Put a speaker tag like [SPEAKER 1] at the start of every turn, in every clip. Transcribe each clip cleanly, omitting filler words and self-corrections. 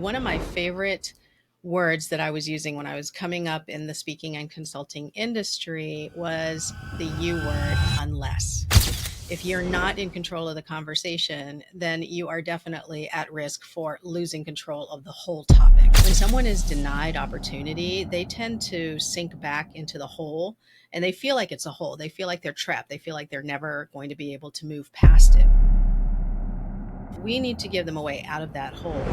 [SPEAKER 1] One of my favorite words that I was using when I was coming up in the speaking and consulting industry was the U word, unless. If you're not in control of the conversation, then you are definitely at risk for losing control of the whole topic. When someone is denied opportunity, they tend to sink back into the hole and they feel like it's a hole. They feel like they're trapped. They feel like they're never going to be able to move past it. We need to give them a way out of that hole.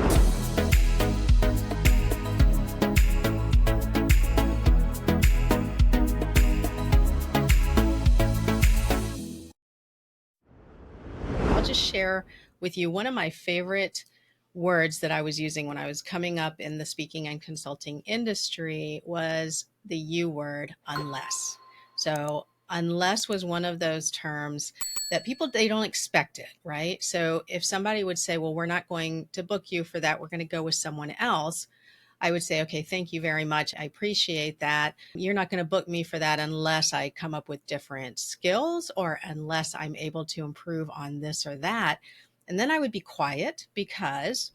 [SPEAKER 1] I'll just share with you one of my favorite words that I was using when I was coming up in the speaking and consulting industry was the U word, unless. So, unless was one of those terms that people they don't expect it, right? So, if somebody would say, "Well, we're not going to book you for that. We're going to go with someone else." I would say, okay, thank you very much. I appreciate that. You're not going to book me for that unless I come up with different skills or unless I'm able to improve on this or that. And then I would be quiet because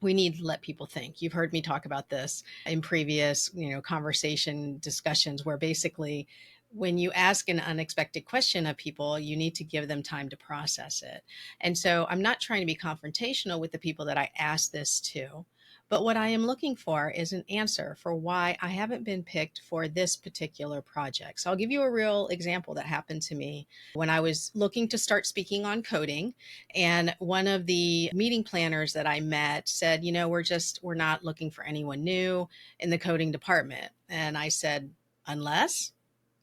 [SPEAKER 1] we need to let people think. You've heard me talk about this in previous, conversation discussions where basically when you ask an unexpected question of people, you need to give them time to process it. And so I'm not trying to be confrontational with the people that I ask this to. But what I am looking for is an answer for why I haven't been picked for this particular project. So I'll give you a real example that happened to me when I was looking to start speaking on coding. And one of the meeting planners that I met said, we're not looking for anyone new in the coding department. And I said, unless?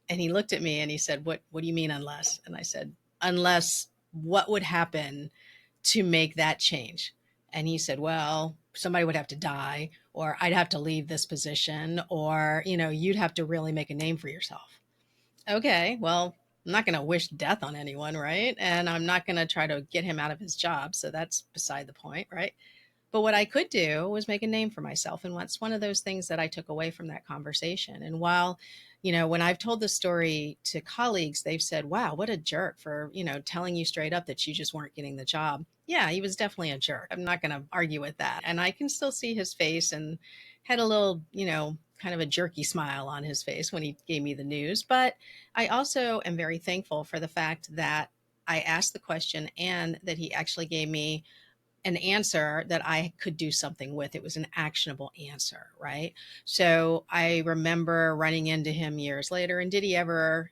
[SPEAKER 1] And he looked at me and he said, what do you mean unless? And I said, unless what would happen to make that change? And he said, well, somebody would have to die, or I'd have to leave this position, or, you'd have to really make a name for yourself. Okay, well, I'm not going to wish death on anyone, right? And I'm not going to try to get him out of his job. So that's beside the point, right? But what I could do was make a name for myself. And that's one of those things that I took away from that conversation. And while, when I've told the story to colleagues, they've said, wow, what a jerk for, telling you straight up that you just weren't getting the job. Yeah, he was definitely a jerk. I'm not going to argue with that. And I can still see his face and had a little, kind of a jerky smile on his face when he gave me the news. But I also am very thankful for the fact that I asked the question and that he actually gave me an answer that I could do something with. It was an actionable answer, right? So I remember running into him years later. And did he ever,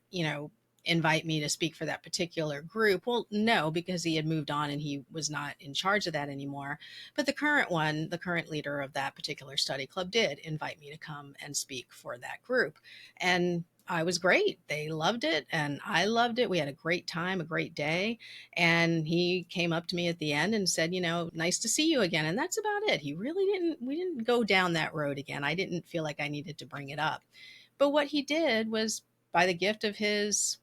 [SPEAKER 1] invite me to speak for that particular group? Well, no, because he had moved on and he was not in charge of that anymore. But the current leader of that particular study club did invite me to come and speak for that group. And I was great. They loved it and I loved it. We had a great time, a great day. And he came up to me at the end and said, nice to see you again. And that's about it. We didn't go down that road again. I didn't feel like I needed to bring it up. But what he did was, by the gift of his,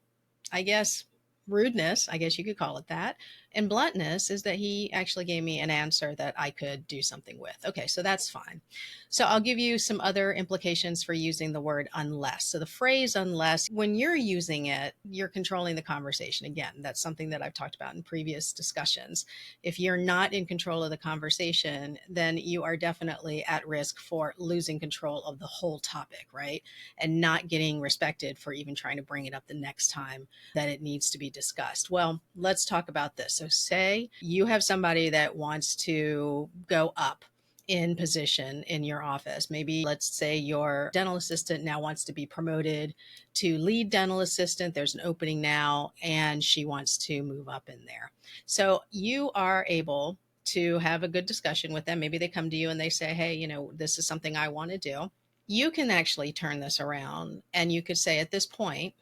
[SPEAKER 1] I guess, rudeness, I guess you could call it that, and bluntness, is that he actually gave me an answer that I could do something with. Okay, so that's fine. So I'll give you some other implications for using the word unless. So the phrase unless, when you're using it, you're controlling the conversation. Again, that's something that I've talked about in previous discussions. If you're not in control of the conversation, then you are definitely at risk for losing control of the whole topic, right? And not getting respected for even trying to bring it up the next time that it needs to be discussed. Well, let's talk about this. So, say you have somebody that wants to go up in position in your office. Maybe let's say your dental assistant now wants to be promoted to lead dental assistant. There's an opening now, and she wants to move up in there. So, you are able to have a good discussion with them. Maybe they come to you and they say, hey, this is something I want to do. You can actually turn this around and you could say, at this point,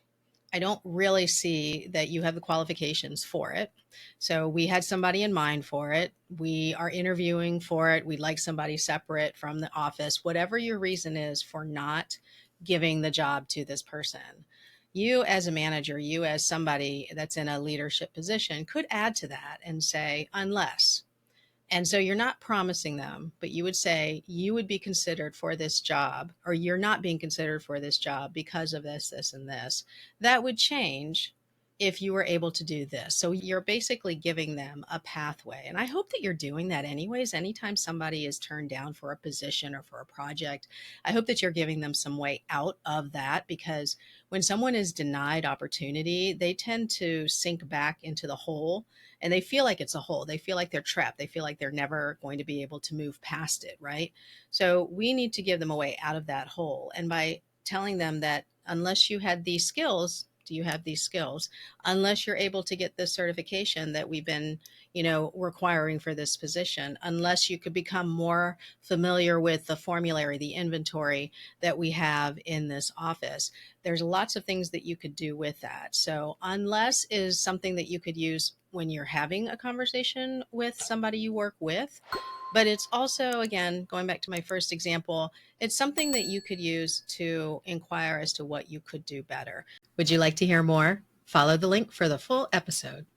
[SPEAKER 1] I don't really see that you have the qualifications for it. So we had somebody in mind for it. We are interviewing for it. We'd like somebody separate from the office, whatever your reason is for not giving the job to this person. You as a manager, you as somebody that's in a leadership position could add to that and say, unless. And so you're not promising them, but you would say you would be considered for this job, or you're not being considered for this job because of this, this, and this. That would change if you were able to do this. So you're basically giving them a pathway. And I hope that you're doing that anyways. Anytime somebody is turned down for a position or for a project, I hope that you're giving them some way out of that, because when someone is denied opportunity, they tend to sink back into the hole, and they feel like it's a hole. They feel like they're trapped. They feel like they're never going to be able to move past it, right? So we need to give them a way out of that hole. And by telling them that unless you had these skills, do you have these skills? Unless you're able to get this certification that we've been, requiring for this position, unless you could become more familiar with the formulary, the inventory that we have in this office. There's lots of things that you could do with that. So, unless is something that you could use when you're having a conversation with somebody you work with. But it's also, again, going back to my first example, it's something that you could use to inquire as to what you could do better. Would you like to hear more? Follow the link for the full episode.